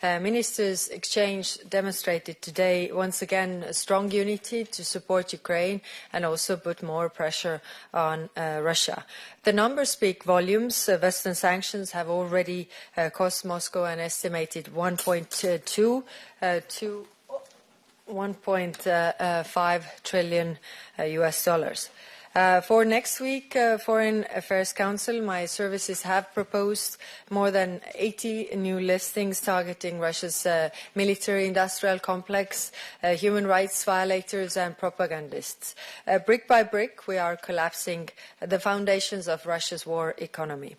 Ministers' exchange demonstrated today once again a strong unity to support Ukraine and also put more pressure on Russia. The numbers speak volumes. Western sanctions have already cost Moscow an estimated 1.2 to 1.5 trillion US dollars. For next week, Foreign Affairs Council, my services have proposed more than 80 new listings targeting Russia's military-industrial complex, human rights violators and propagandists. Brick by brick, we are collapsing the foundations of Russia's war economy.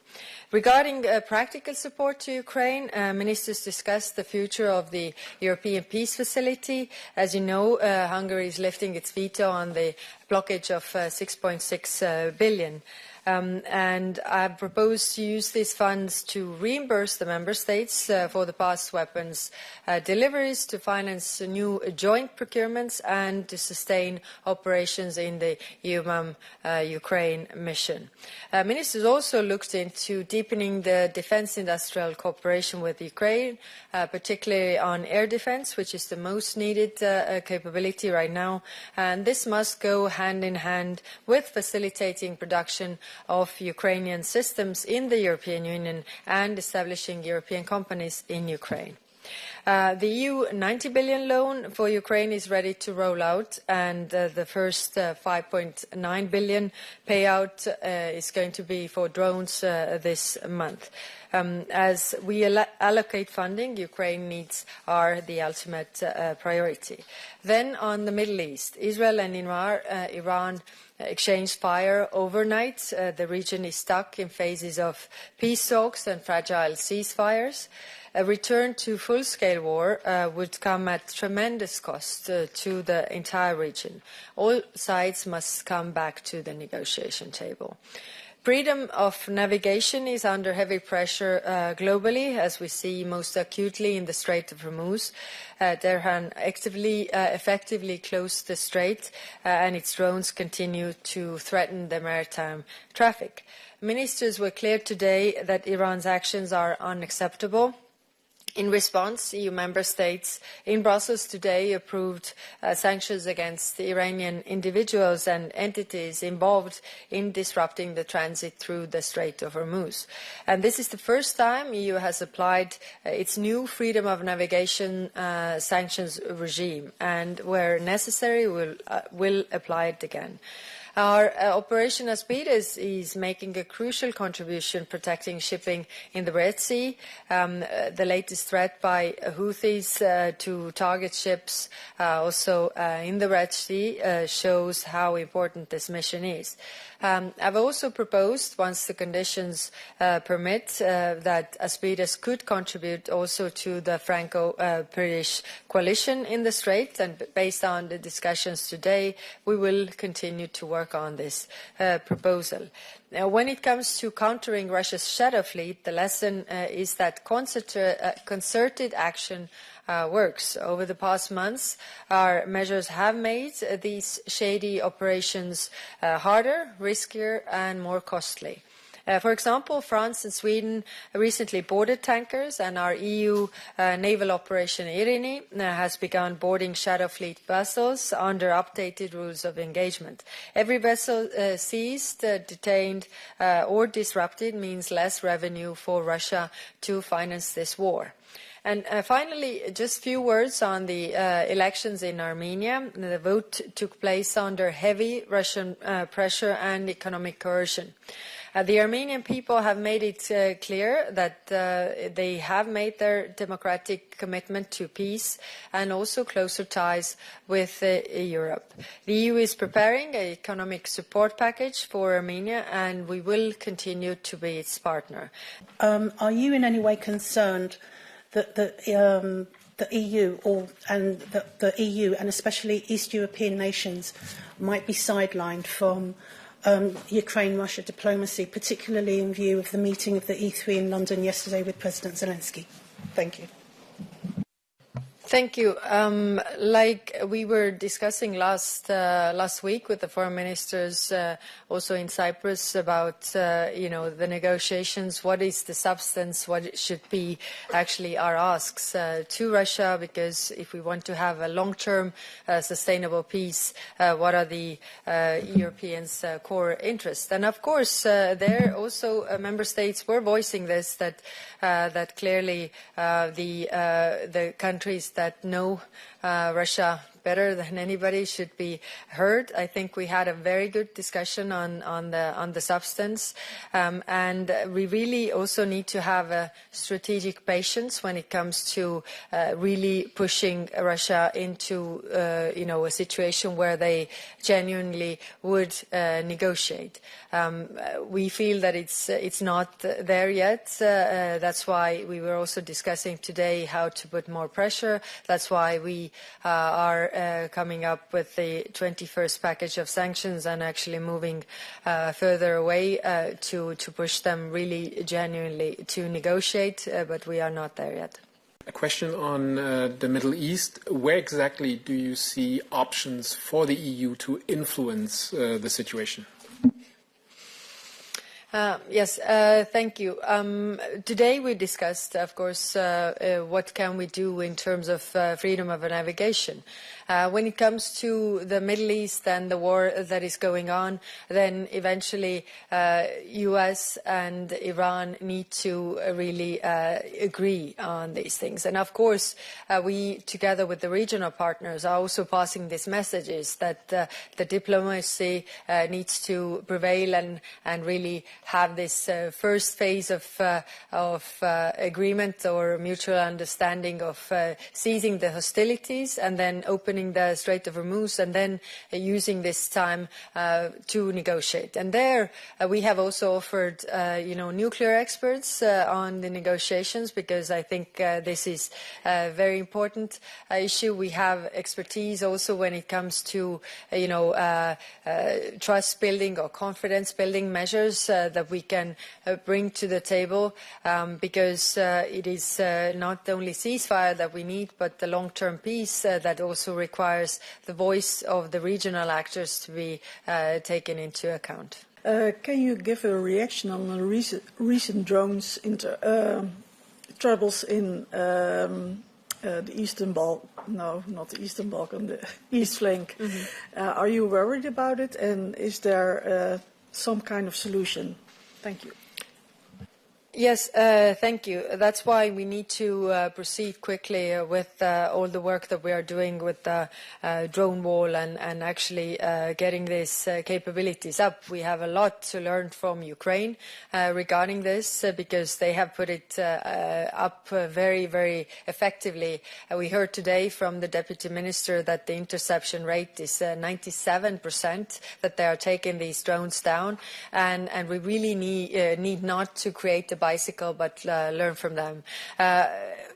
Regarding practical support to Ukraine, ministers discussed the future of the European Peace Facility. As you know, Hungary is lifting its veto on the blockage of 6.6 billion. And I propose to use these funds to reimburse the member states for the past weapons deliveries, to finance new joint procurements and to sustain operations in the EUMAM Ukraine mission. Ministers also looked into deepening the defence industrial cooperation with Ukraine, particularly on air defence, which is the most needed capability right now. And this must go hand in hand with facilitating production of Ukrainian systems in the European Union and establishing European companies in Ukraine. The EU 90 billion loan for Ukraine is ready to roll out, and the first 5.9 billion payout is going to be for drones this month. As we allocate funding, Ukraine needs are the ultimate priority. Then on the Middle East, Israel and Iran exchanged fire overnight. The region is stuck in phases of peace talks and fragile ceasefires. A return to full-scale war would come at tremendous cost to the entire region. All sides must come back to the negotiation table. Freedom of navigation is under heavy pressure globally, as we see most acutely in the Strait of Hormuz. Tehran effectively closed the strait, and its drones continue to threaten the maritime traffic. Ministers were clear today that Iran's actions are unacceptable. In response, EU member states in Brussels today approved sanctions against the Iranian individuals and entities involved in disrupting the transit through the Strait of Hormuz. And this is the first time the EU has applied its new freedom of navigation sanctions regime, and where necessary will apply it again. Our Operation Aspides is making a crucial contribution protecting shipping in the Red Sea. The latest threat by Houthis to target ships also in the Red Sea shows how important this mission is. I've also proposed, once the conditions permit, that Aspides could contribute also to the Franco-British coalition in the Strait, and based on the discussions today, we will continue to work on this proposal. Now, when it comes to countering Russia's shadow fleet, the lesson is that concerted action works. Over the past months, our measures have made these shady operations harder, riskier and more costly. For example, France and Sweden recently boarded tankers, and our EU naval operation Irini has begun boarding shadow fleet vessels under updated rules of engagement. Every vessel seized, detained or disrupted means less revenue for Russia to finance this war. And finally, just a few words on the elections in Armenia. The vote took place under heavy Russian pressure and economic coercion. The Armenian people have made it clear that they have made their democratic commitment to peace and also closer ties with Europe. The EU is preparing an economic support package for Armenia, and we will continue to be its partner. Are you in any way concerned that the EU the EU and especially East European nations might be sidelined from Ukraine-Russia diplomacy, particularly in view of the meeting of the E3 in London yesterday with President Zelenskyy? Thank you. Thank you. Like we were discussing last week with the foreign ministers, also in Cyprus, about the negotiations. What is the substance? What should be actually our asks to Russia? Because if we want to have a long-term, sustainable peace, what are the Europeans' core interests? And of course, there also member states were voicing this, that clearly the countries that know Russia better than anybody should be heard. I think we had a very good discussion on the substance, and we really also need to have a strategic patience when it comes to really pushing Russia into a situation where they genuinely would negotiate. We feel that it's not there yet. That's why we were also discussing today how to put more pressure. That's why we are coming up with the 21st package of sanctions and actually moving further away to push them really genuinely to negotiate, but we are not there yet. A question on the Middle East. Where exactly do you see options for the EU to influence the situation? Yes, thank you. Today we discussed, of course, what can we do in terms of freedom of navigation. When it comes to the Middle East and the war that is going on, then eventually US and Iran need to really agree on these things. And of course, we, together with the regional partners, are also passing these messages that the diplomacy needs to prevail and really have this first phase of agreement or mutual understanding of ceasing the hostilities and then opening the Strait of Hormuz and then using this time to negotiate. And there we have also offered nuclear experts on the negotiations, because I think this is a very important issue. We have expertise also when it comes to trust building or confidence building measures that we can bring to the table, because it is not only ceasefire that we need, but the long-term peace that also requires the voice of the regional actors to be taken into account. Can you give a reaction on the recent drones troubles in the Eastern Balkan? No, not the Eastern Balkan, the East flank. Mm-hmm. Are you worried about it, and is there some kind of solution? Thank you. Yes, thank you. That's why we need to proceed quickly with all the work that we are doing with the drone wall and actually getting these capabilities up. We have a lot to learn from Ukraine regarding this, because they have put it up very, very effectively. We heard today from the Deputy Minister that the interception rate is 97%, that they are taking these drones down, and we really need not to create a bicycle, but learn from them.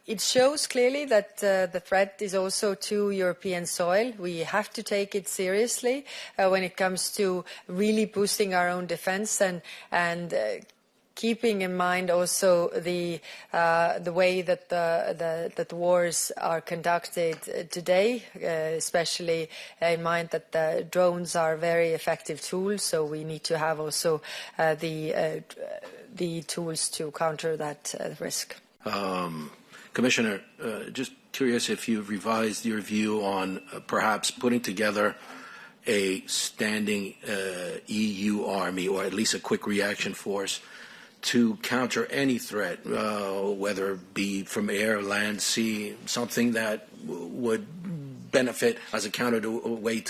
It shows clearly that the threat is also to European soil. We have to take it seriously when it comes to really boosting our own defense and keeping in mind also the way that the wars are conducted today, especially in mind that the drones are very effective tools. So we need to have also the tools to counter that risk. Commissioner, just curious if you've revised your view on perhaps putting together a standing EU army, or at least a quick reaction force, to counter any threat, whether it be from air, land, sea, something that would benefit as a counterweight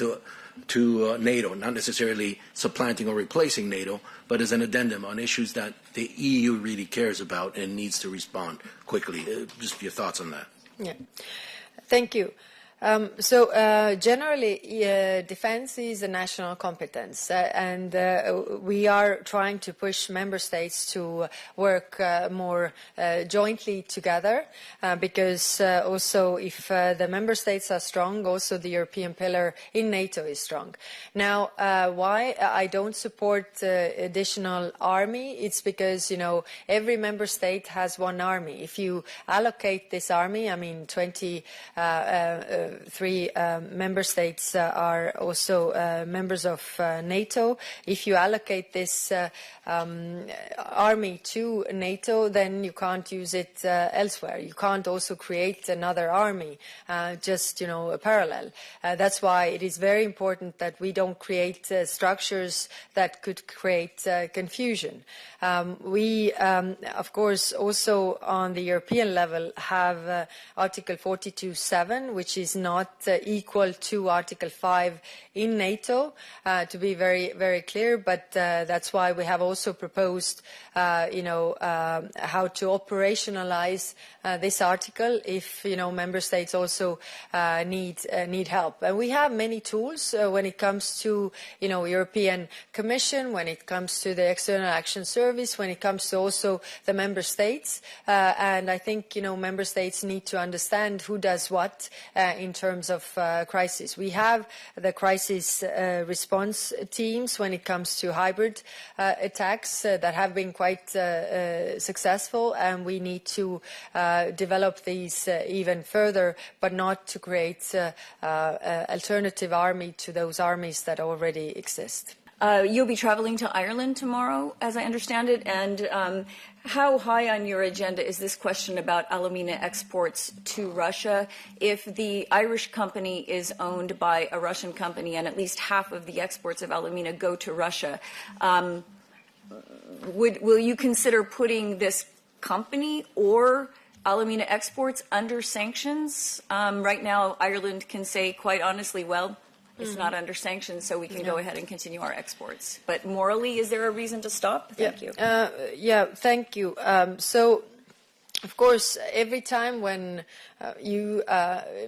to NATO, not necessarily supplanting or replacing NATO, but as an addendum on issues that the EU really cares about and needs to respond quickly. Just your thoughts on that. Yeah, thank you. Generally, defense is a national competence, and we are trying to push member states to work more jointly together, because also if the member states are strong, also the European pillar in NATO is strong. Now, why I don't support additional army, it's because, every member state has one army. If you allocate this army, I mean, 23 member states are also members of NATO. If you allocate this army to NATO, then you can't use it elsewhere. You can't also create another army, just, a parallel. That's why it is very important that we don't create structures that could create confusion. We, of course, also on the European level have Article 42.7, which is not equal to Article 5 in NATO, to be very, very clear. But that's why we have also proposed, how to operationalize this article if, member states also need help. And we have many tools when it comes to, European Commission, when it comes to the External Action Service, when it comes to also the member states. And I think, member states need to understand who does what in terms of crisis. We have the crisis response teams when it comes to hybrid attacks that have been quite successful, and we need to develop these even further, but not to create alternative army to those armies that already exist. You'll be traveling to Ireland tomorrow, as I understand it, and how high on your agenda is this question about alumina exports to Russia? If the Irish company is owned by a Russian company and at least half of the exports of alumina go to Russia, will you consider putting this company or alumina exports under sanctions? Right now, Ireland can say quite honestly, well, it's not under sanctions, so we can go ahead and continue our exports. But morally, is there a reason to stop? Thank you. Thank you. So, of course, every time when you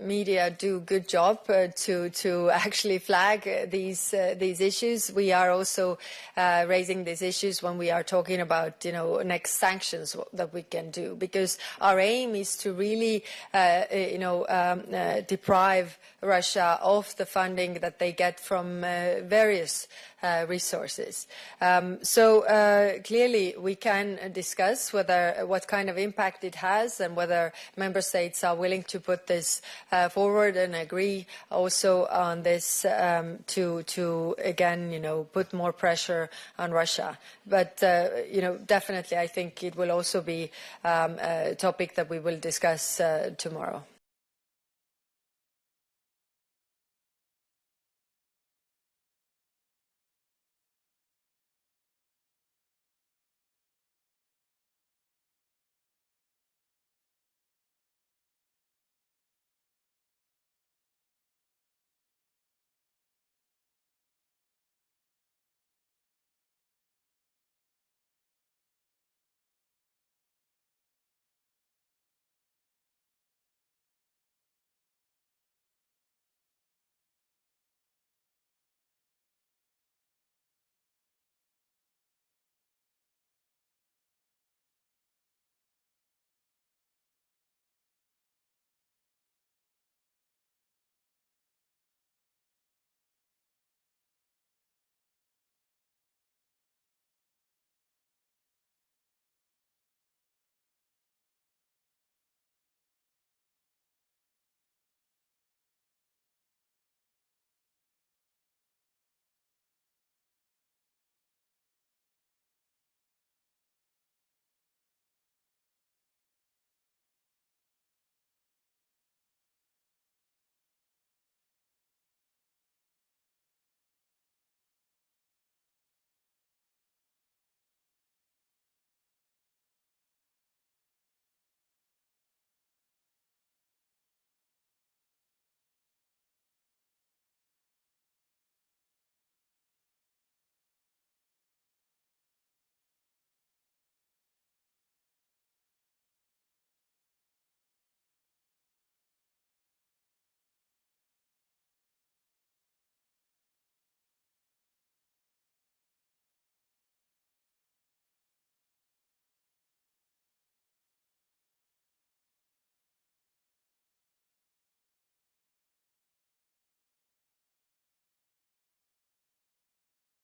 media do a good job to actually flag these issues, we are also raising these issues when we are talking about next sanctions that we can do, because our aim is to really deprive Russia of the funding that they get from various resources. So clearly we can discuss what kind of impact it has and whether member states are willing to put this forward and agree also on this to again put more pressure on Russia. But definitely I think it will also be a topic that we will discuss tomorrow.